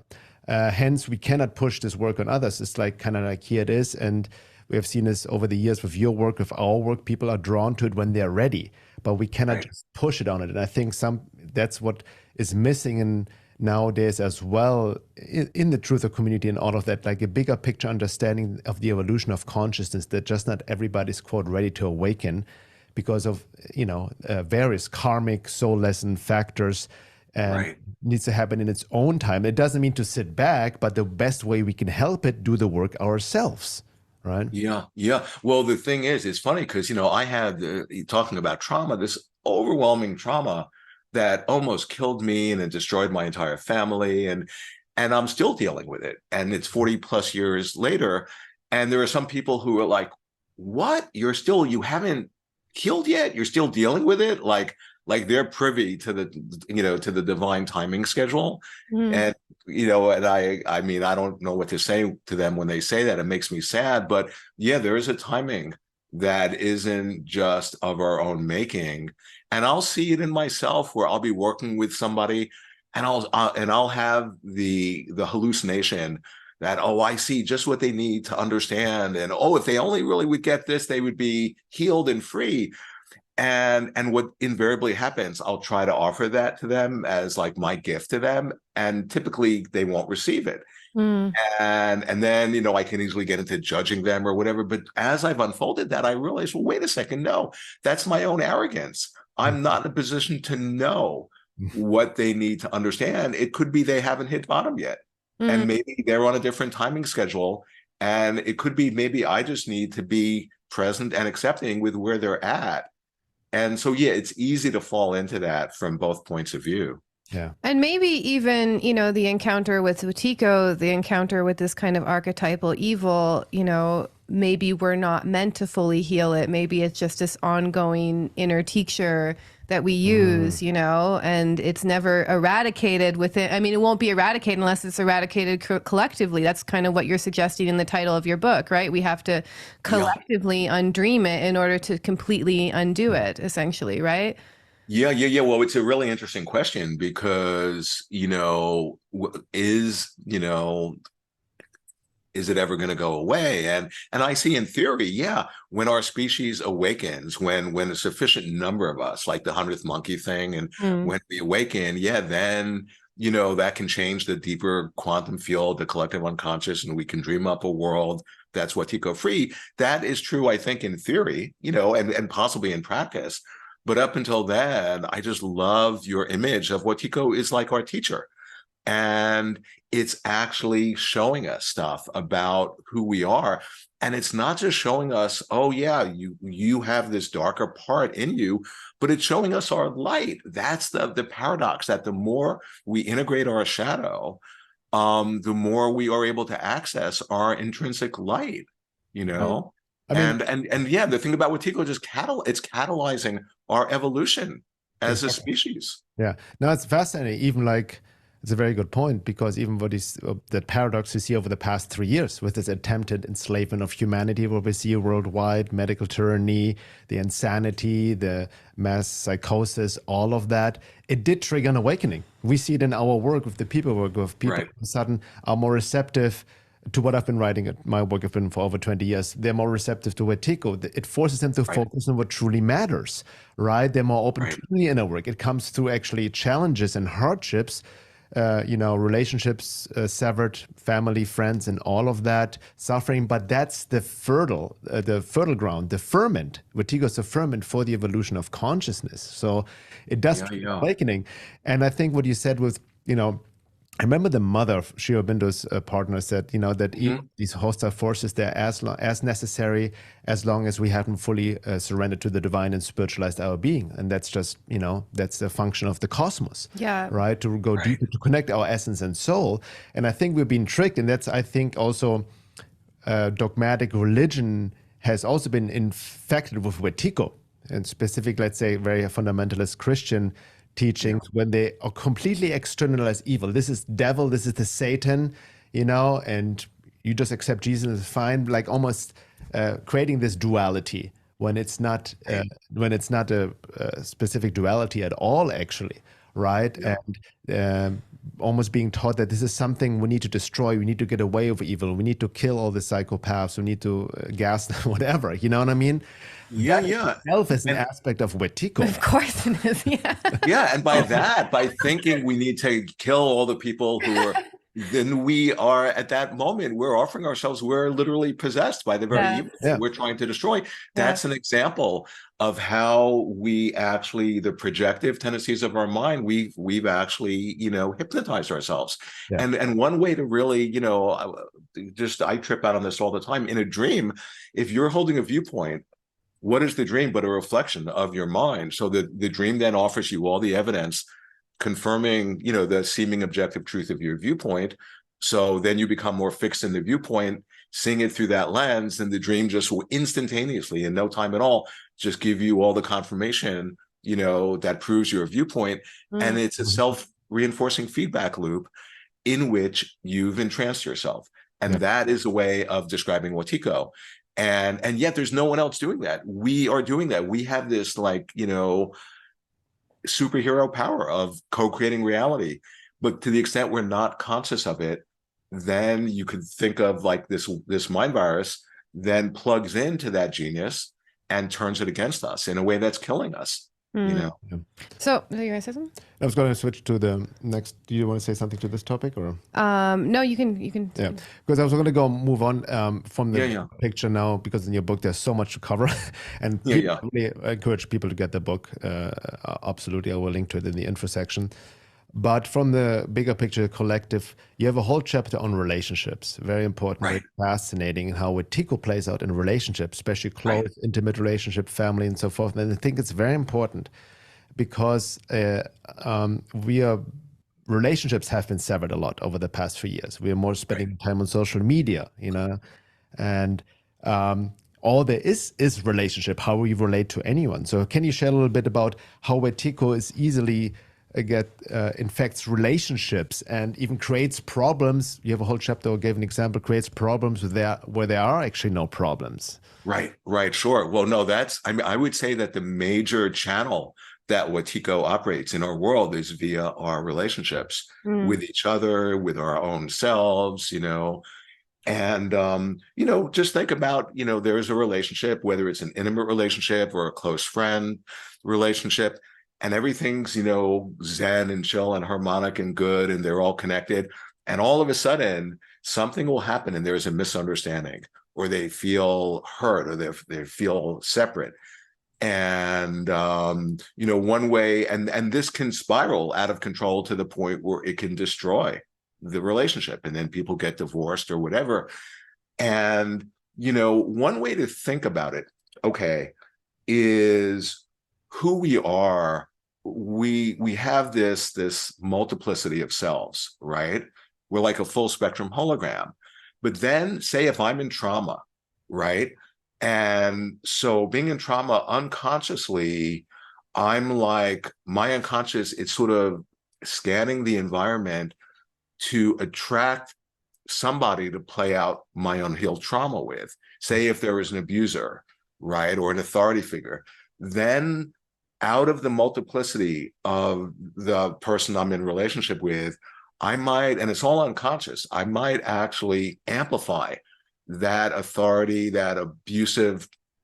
Hence, we cannot push this work on others. It's like kind of like, here it is. And we have seen this over the years with your work, with our work. People are drawn to it when they're ready, but we cannot just push it on it. And I think that's what is missing in nowadays as well, in the truth of community and all of that, like a bigger picture understanding of the evolution of consciousness, that just not everybody's, quote, ready to awaken because of, you know, various karmic soul lesson factors, and needs to happen in its own time. It doesn't mean to sit back, but the best way we can help it, do the work ourselves, right? Yeah, yeah. Well, the thing is, it's funny because, you know, I had, talking about trauma, this overwhelming trauma that almost killed me and it destroyed my entire family. And I'm still dealing with it. And it's 40 plus years later. And there are some people who are like, what? You haven't healed yet? You're still dealing with it? Like they're privy to the, you know, to the divine timing schedule. And, you know, and I mean, I don't know what to say to them when they say that. It makes me sad, but yeah, there is a timing that isn't just of our own making. And I'll see it in myself where I'll be working with somebody and I'll have the hallucination that, oh, I see just what they need to understand. And, oh, if they only really would get this, they would be healed and free. And what invariably happens, I'll try to offer that to them as like my gift to them. And typically they won't receive it. And then, you know, I can easily get into judging them or whatever. But as I've unfolded that, I realized, well, wait a second, no, that's my own arrogance. I'm not in a position to know what they need to understand. It could be they haven't hit bottom yet. And maybe they're on a different timing schedule. And it could be maybe I just need to be present and accepting with where they're at. And so, yeah, it's easy to fall into that from both points of view. Yeah. And maybe even, you know, the encounter with Wetiko, the encounter with this kind of archetypal evil, you know, maybe we're not meant to fully heal it. Maybe it's just this ongoing inner teacher that we use, you know, and it's never eradicated within. I mean, it won't be eradicated unless it's eradicated collectively. That's kind of what you're suggesting in the title of your book, right? We have to collectively undream it in order to completely undo it, essentially, right? Yeah. Well, it's a really interesting question because, you know, is it ever going to go away? And I see in theory, yeah, when our species awakens, when a sufficient number of us, like the 100th monkey thing, and when we awaken, yeah, then, you know, that can change the deeper quantum field, the collective unconscious, and we can dream up a world that's Wetiko free. That is true, I think, in theory, you know, and possibly in practice. But up until then, I just love your image of Wetiko is like our teacher. And it's actually showing us stuff about who we are. And it's not just showing us, oh, yeah, you have this darker part in you, but it's showing us our light. That's the paradox, that the more we integrate our shadow, the more we are able to access our intrinsic light, you know? I mean, and yeah, the thing about Wetiko, it's catalyzing our evolution as a species. Yeah, no, it's fascinating. Even like, it's a very good point, because even what is that paradox you see over the past 3 years with this attempted enslavement of humanity, what we see worldwide, medical tyranny, the insanity, the mass psychosis, all of that, it did trigger an awakening. We see it in our work with the people work with people all of a sudden are more receptive to what I've been writing. My work have been for over 20 years. They're more receptive to Wetiko. It forces them to focus on what truly matters, right? They're more open to the inner work. It comes through actually challenges and hardships, you know, relationships severed, family, friends, and all of that suffering. But that's the fertile ground, the ferment. Wetiko is the ferment for the evolution of consciousness. So it does awakening. And I think what you said was, you know, I remember the mother of Sri Aurobindo's partner said, that these hostile forces, they're as necessary as long as we haven't fully surrendered to the divine and spiritualized our being. And that's just, that's the function of the cosmos, Yeah. right? To go deeper, to connect our essence and soul. And I think we're being tricked. And that's, I think, also dogmatic religion has also been infected with Wetiko, and specific, let's say, very fundamentalist Christian teachings, when they are completely externalize evil. This is devil, this is the Satan, and you just accept Jesus as fine, like almost creating this duality when it's not a specific duality at all, actually, right? Yeah. And almost being taught that this is something we need to destroy, we need to get away with evil, we need to kill all the psychopaths, we need to gas them, whatever, you know what I mean? Yeah, that yeah. Itself is an aspect of Wetiko. Of course it is, yeah. Yeah, and by thinking we need to kill all the people who are, then we are at that moment, we're offering ourselves, we're literally possessed by the very evil we're trying to destroy. That's an example of how we actually, the projective tendencies of our mind, we've actually, hypnotized ourselves. Yeah. And one way to really, I trip out on this all the time. In a dream, if you're holding a viewpoint, what is the dream but a reflection of your mind? So the dream then offers you all the evidence confirming, the seeming objective truth of your viewpoint. So then you become more fixed in the viewpoint, seeing it through that lens, and the dream just will instantaneously, in no time at all, just give you all the confirmation, that proves your viewpoint. And it's a self-reinforcing feedback loop in which you've entranced yourself. And that is a way of describing Wetiko. And yet there's no one else doing that. We are doing that. We have this superhero power of co-creating reality. But to the extent we're not conscious of it, then you could think of like this mind virus then plugs into that genius and turns it against us in a way that's killing us. So, are you going to say something? I was going to switch to the next. Do you want to say something to this topic, or? No, you can. Yeah, because I was going to move on from the picture now, because in your book there's so much to cover, and I really encourage people to get the book. Absolutely, I will link to it in the info section. But from the bigger picture collective, you have a whole chapter on relationships. Very important, very fascinating, and how Wetiko plays out in relationships, especially close, intimate relationship, family, and so forth. And I think it's very important because relationships have been severed a lot over the past few years. We are more spending time on social media, and all there is relationship, how we relate to anyone. So can you share a little bit about how Wetiko is easily infects relationships and even creates problems? You have a whole chapter, or gave an example, creates problems where there are actually no problems. Right, sure. Well, no, I would say that the major channel that Wetiko operates in our world is via our relationships with each other, with our own selves, and, just think about, there is a relationship, whether it's an intimate relationship or a close friend relationship, and everything's, zen and chill and harmonic and good, and they're all connected. And all of a sudden, something will happen and there's a misunderstanding, or they feel hurt, or they feel separate. And, one way, and this can spiral out of control to the point where it can destroy the relationship, and then people get divorced or whatever. And, one way to think about it, is who we are. We have this multiplicity of selves, right? We're like a full spectrum hologram. But then say if I'm in trauma, right? And so being in trauma unconsciously, I'm like, my unconscious, it's sort of scanning the environment to attract somebody to play out my unhealed trauma with. Say if there is an abuser, right? Or an authority figure, then out of the multiplicity of the person I'm in relationship with, I might, and it's all unconscious, I might actually amplify that authority, that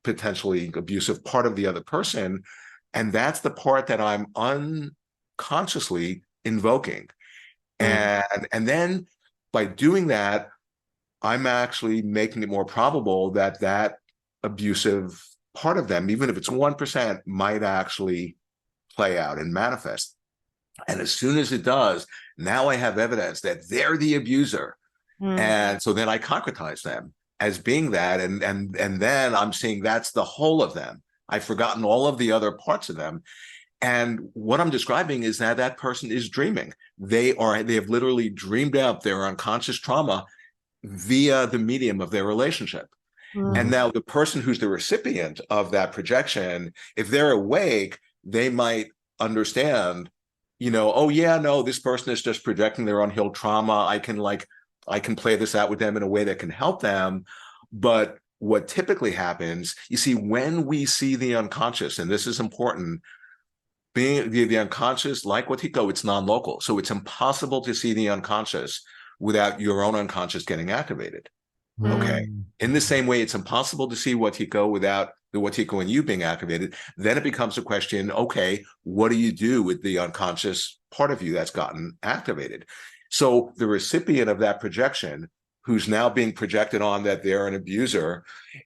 potentially abusive part of the other person. And that's the part that I'm unconsciously invoking. And then by doing that, I'm actually making it more probable that that abusive part of them, even if it's 1%, might actually play out and manifest. And as soon as it does, Now I have evidence that they're the abuser. Mm. And so then I concretize them as being that. And then I'm seeing that's the whole of them. I've forgotten all of the other parts of them. And what I'm describing is that that person is dreaming. They have literally dreamed out their unconscious trauma via the medium of their relationship. And now the person who's the recipient of that projection, if they're awake, they might understand, oh yeah, no, this person is just projecting their unhealed trauma. I can play this out with them in a way that can help them. But what typically happens, you see, when we see the unconscious, and this is important, being the unconscious, like Wetiko, it's non-local. So it's impossible to see the unconscious without your own unconscious getting activated. Okay. In the same way, it's impossible to see Wetiko without the Wetiko and you being activated. Then it becomes a question, okay, what do you do with the unconscious part of you that's gotten activated? So the recipient of that projection, who's now being projected on that they're an abuser,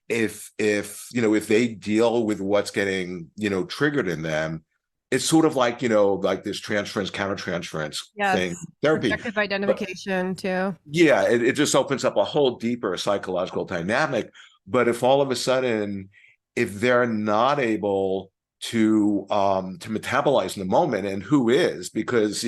if they deal with what's getting, triggered in them, it's sort of like, like this transference, countertransference thing, therapy. Objective identification too. Yeah, it just opens up a whole deeper psychological dynamic. But if all of a sudden, if they're not able to metabolize in the moment, and who is, because,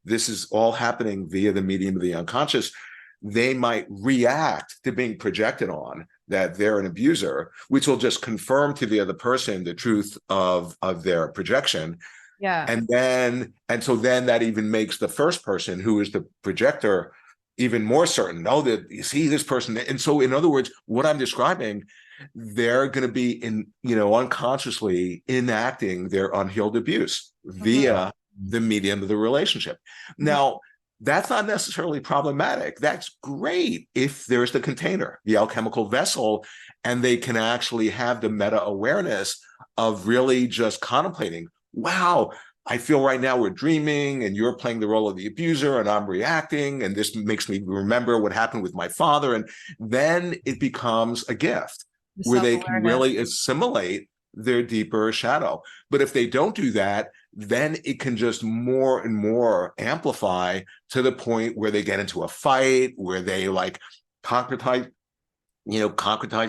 this is all happening via the medium of the unconscious, they might react to being projected on that they're an abuser, which will just confirm to the other person the truth of their projection. Yeah. And so then that even makes the first person, who is the projector, even more certain, that you see this person. And so in other words, what I'm describing, they're going to be unconsciously enacting their unhealed abuse via the medium of the relationship. Now, that's not necessarily problematic. That's great if there's the container, the alchemical vessel, and they can actually have the meta-awareness of really just contemplating, wow, I feel right now we're dreaming and you're playing the role of the abuser and I'm reacting, and this makes me remember what happened with my father. And then it becomes a gift where they can really assimilate their deeper shadow. But if they don't do that, then it can just more and more amplify to the point where they get into a fight, where they concretize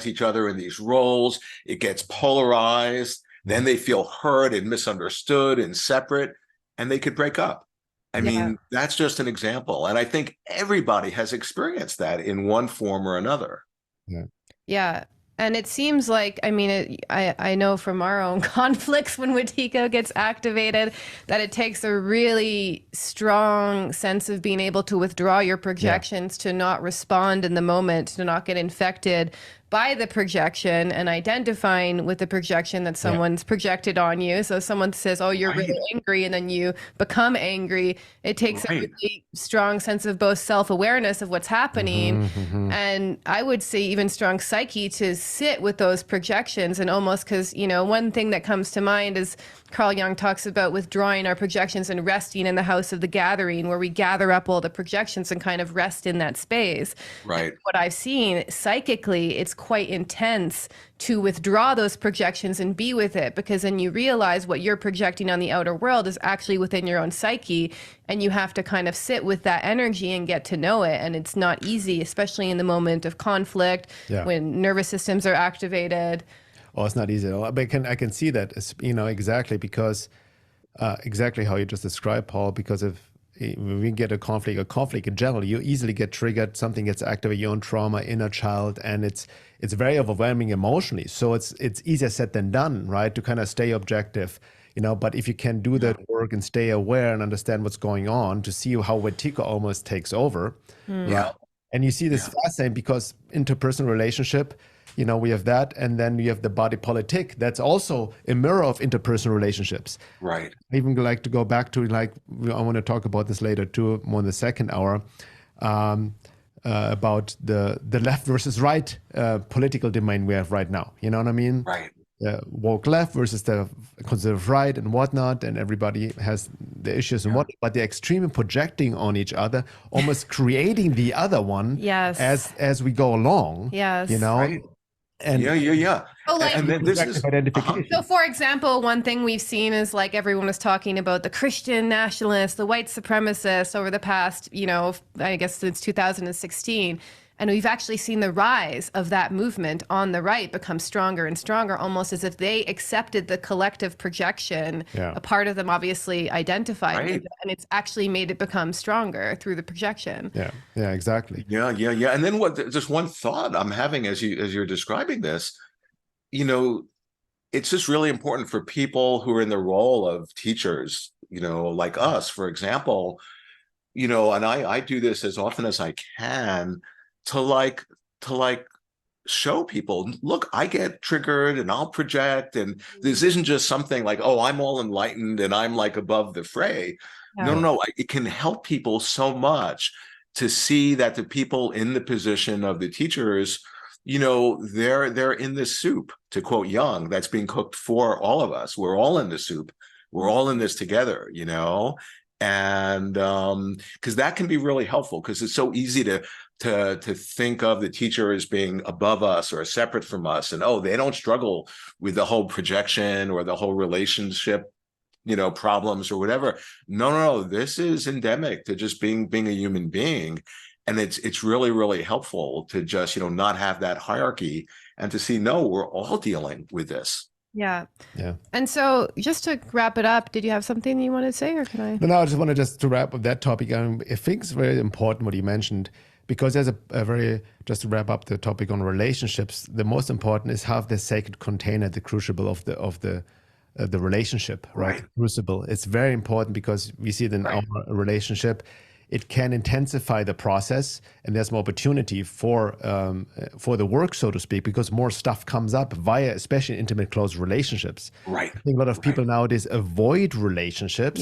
each other in these roles. It gets polarized. Then they feel hurt and misunderstood and separate, and they could break up. I mean, that's just an example. And I think everybody has experienced that in one form or another. Yeah. And it seems like, I know from our own conflicts when Wetiko gets activated, that it takes a really strong sense of being able to withdraw your projections, to not respond in the moment, to not get infected by the projection, and identifying with the projection that someone's projected on you. So someone says, oh, you're really angry, and then you become angry. It takes a really strong sense of both self-awareness of what's happening, and I would say even strong psyche to sit with those projections. And almost, because, one thing that comes to mind is Carl Jung talks about withdrawing our projections and resting in the house of the gathering, where we gather up all the projections and kind of rest in that space. Right. And what I've seen psychically, it's quite intense to withdraw those projections and be with it, because then you realize what you're projecting on the outer world is actually within your own psyche, and you have to kind of sit with that energy and get to know it. And it's not easy, especially in the moment of conflict, when nervous systems are activated. Oh, it's not easy at all. But I can see that, exactly, because exactly how you just described, Paul, because when we get a conflict in general, you easily get triggered, something gets activated, your own trauma, inner child, and it's very overwhelming emotionally. So it's easier said than done, right? To kind of stay objective, but if you can do that work and stay aware and understand what's going on, to see how Wetiko almost takes over. And you see this fascinating, because interpersonal relationship, we have that, and then we have the body politic. That's also a mirror of interpersonal relationships. Right. I even like to go back to, I want to talk about this later too, more in the second hour, about the left versus right political domain we have right now. You know what I mean? Right. The woke left versus the conservative right and whatnot, and everybody has the issues and whatnot, but they're extremely projecting on each other, almost creating the other one as we go along. Yes. Right. And yeah. Oh, like, And then this is identification. so for example, one thing we've seen is like everyone was talking about the Christian nationalists, the white supremacists over the past, I guess since 2016. And we've actually seen the rise of that movement on the right become stronger and stronger, almost as if they accepted the collective projection. Yeah. A part of them obviously identified Right. with it, and it's actually made it become stronger through the projection. Yeah, exactly. Yeah. And then just one thought I'm having as you're describing this, it's just really important for people who are in the role of teachers, like us, for example, and I do this as often as I can to like show people, look, I get triggered and I'll project, and this isn't just something like, oh, I'm all enlightened and I'm like above the fray. Yeah. No, it can help people so much to see that the people in the position of the teachers, they're in the soup, to quote Young, that's being cooked for all of us. We're all in the soup. We're all in this together, and because that can be really helpful, because it's so easy to think of the teacher as being above us or separate from us, and they don't struggle with the whole projection or the whole relationship problems or whatever. No, this is endemic to just being a human being. And it's really, really helpful to just, not have that hierarchy and to see, no, we're all dealing with this. Yeah. Yeah. And so just to wrap it up, did you have something you wanted to say, or can I? No, I just wanted to wrap up that topic. I think it's very important what you mentioned, because there's just to wrap up the topic on relationships, the most important is have the sacred container, the crucible of the relationship, right? The crucible. It's very important because we see it in our relationship. It can intensify the process, and there's more opportunity for the work, so to speak, because more stuff comes up via, especially intimate, close relationships. Right. I think a lot of people nowadays avoid relationships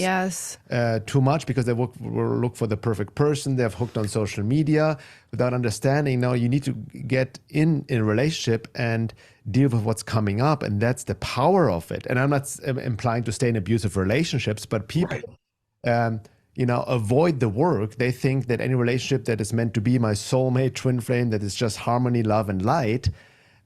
too much because they will look for the perfect person. They're hooked on social media without understanding. Now you need to get in a relationship and deal with what's coming up, and that's the power of it. And I'm not implying to stay in abusive relationships, but people avoid the work. They think that any relationship that is meant to be my soulmate, twin flame, that is just harmony, love, and light.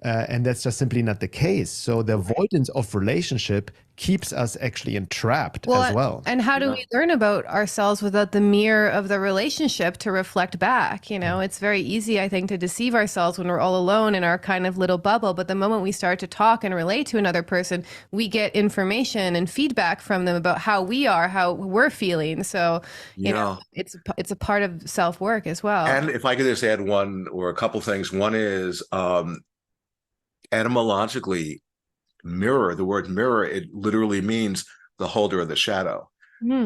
And that's just simply not the case. So the avoidance of relationship keeps us actually entrapped as well. And how do we learn about ourselves without the mirror of the relationship to reflect back? It's very easy, I think, to deceive ourselves when we're all alone in our kind of little bubble. But the moment we start to talk and relate to another person, we get information and feedback from them about how we are, how we're feeling. So, it's a part of self-work as well. And if I could just add one or a couple things. One is etymologically, mirror, the word mirror, it literally means the holder of the shadow.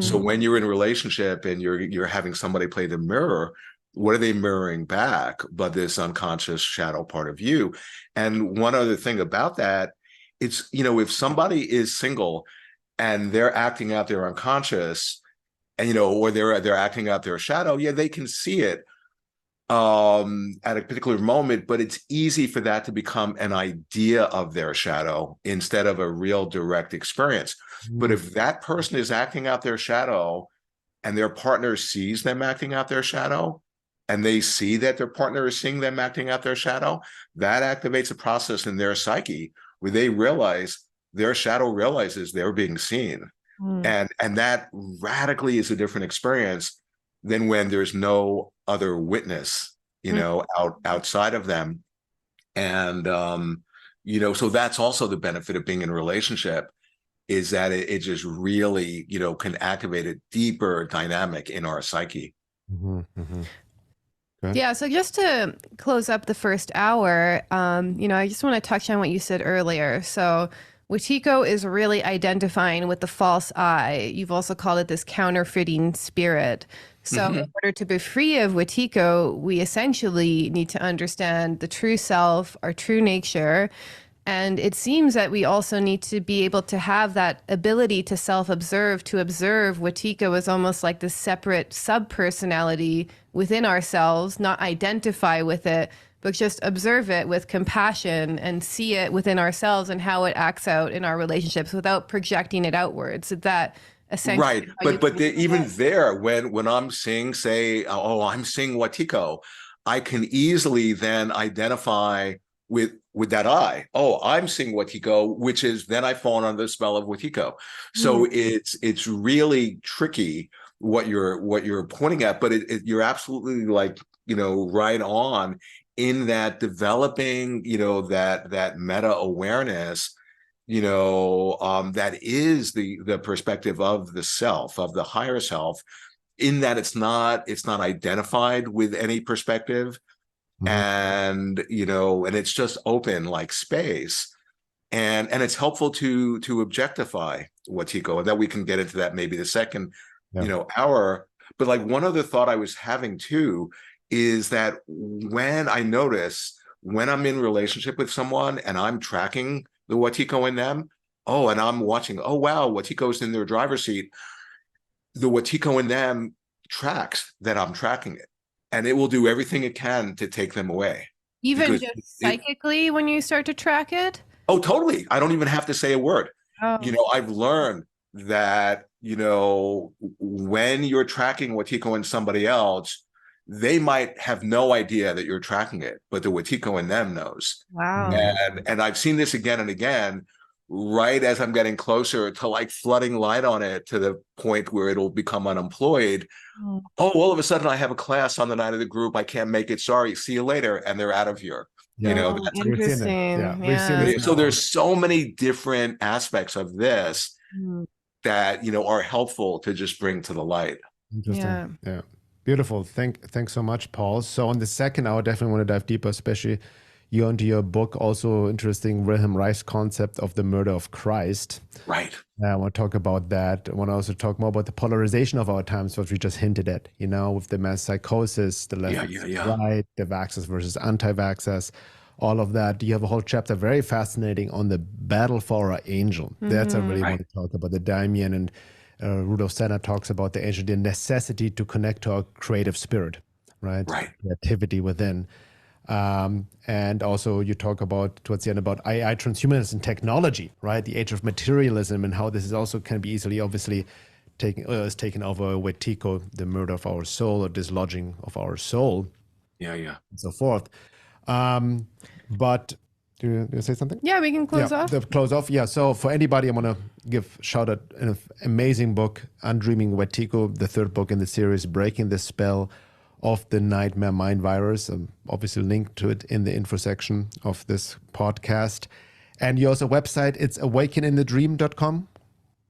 So when you're in a relationship and you're having somebody play the mirror, what are they mirroring back but this unconscious shadow part of you? And one other thing about that, it's, if somebody is single and they're acting out their unconscious, and or they're acting out their shadow, they can see it at a particular moment, but it's easy for that to become an idea of their shadow instead of a real direct experience. But if that person is acting out their shadow and their partner sees them acting out their shadow, and they see that their partner is seeing them acting out their shadow, that activates a process in their psyche where they realize their shadow realizes they're being seen. And that radically is a different experience than when there's no other witness, outside of them. And, so that's also the benefit of being in a relationship, is that it just really, can activate a deeper dynamic in our psyche. Yeah, so just to close up the first hour, I just want to touch on what you said earlier. So Wetiko is really identifying with the false I. You've also called it this counterfeiting spirit. So in order to be free of Wetiko, we essentially need to understand the true self, our true nature. And it seems that we also need to be able to have that ability to self-observe, to observe Wetiko as almost like this separate sub-personality within ourselves, not identify with it, but just observe it with compassion and see it within ourselves and how it acts out in our relationships without projecting it outwards. That essentially, right? But even there, when I'm seeing, say, I'm seeing Wetiko, I can easily then identify with with that eye. Oh, I'm seeing Wetiko, which is then I fall under the spell of Wetiko. So it's really tricky what you're pointing at, but you're absolutely like, right on in that developing, that meta awareness, that is the perspective of the self, of the higher self, in that it's not identified with any perspective. And and it's just open like space, and it's helpful to objectify Wetiko, and that we can get into that maybe the second hour. But like one other thought I was having too is that when I notice when I'm in relationship with someone and I'm tracking the Wetiko in them, and I'm watching, oh wow, Wetiko's in their driver's seat, the Wetiko in them tracks that I'm tracking it. And it will do everything it can to take them away. Even just psychically when you start to track it? Oh, totally. I don't even have to say a word. Oh. I've learned that, when you're tracking Wetiko in somebody else, they might have no idea that you're tracking it, but the Wetiko in them knows. Wow. And I've seen this again and again, right as I'm getting closer to like flooding light on it to the point where it'll become unemployed. All of a sudden I have a class on the night of the group. I can't make it. Sorry. See you later. And they're out of here. That's interesting. Yeah. So there's so many different aspects of this that, are helpful to just bring to the light. Interesting. Yeah. Beautiful. Thanks so much, Paul. So on the second hour, definitely want to dive deeper, especially you into your book, also interesting Wilhelm Reich's concept of the murder of Christ. Right. I want to talk about that. I want to also talk more about the polarization of our times, what we just hinted at, with the mass psychosis, the left, right, the vaxxers versus anti-vaxxers, all of that. You have a whole chapter, very fascinating, on the battle for our angel. That's I really want to talk about. The Daimon, and Rudolf Steiner talks about the angel, the necessity to connect to our creative spirit, right? Creativity within. And also you talk about towards the end about AI, transhumanism and technology, right? The age of materialism, and how this is also can be easily, obviously, taken over Wetiko, the murder of our soul, or dislodging of our soul. And so forth. But do you say something? Yeah, we can close off. Close off. Yeah. So for anybody, I want to give shout out an amazing book, Undreaming Wetiko, the third book in the series, Breaking the Spell of the Nightmare Mind Virus. Obviously linked to it in the info section of this podcast. And your website, it's awakeninthedream.com.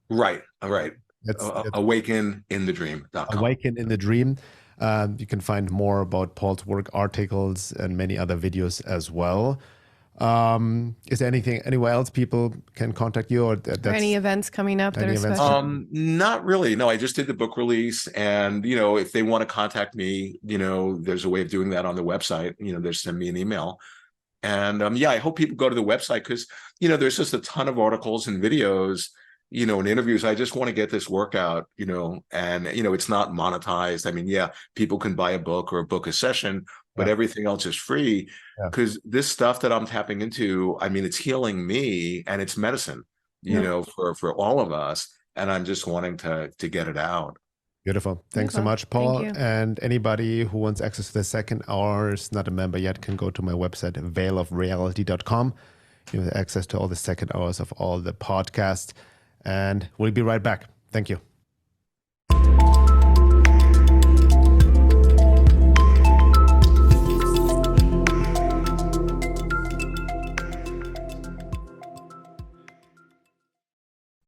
Right. All right. That's awakeninthedream.com. Awaken in the Dream. You can find more about Paul's work, articles, and many other videos as well. Is there anywhere else people can contact you, or any events coming up that are special? Not really. No, I just did the book release, and if they want to contact me, there's a way of doing that on the website. There's send me an email, and I hope people go to the website, because there's just a ton of articles and videos, and interviews. I just want to get this work out, and it's not monetized. I mean, people can buy a book or book a session, but everything else is free, because this stuff that I'm tapping into, I mean, it's healing me, and it's medicine, for all of us. And I'm just wanting to get it out. Beautiful. Thanks so much, Paul. And anybody who wants access to the second hour, is not a member yet, can go to my website, veilofreality.com. You have access to all the second hours of all the podcasts. And we'll be right back. Thank you.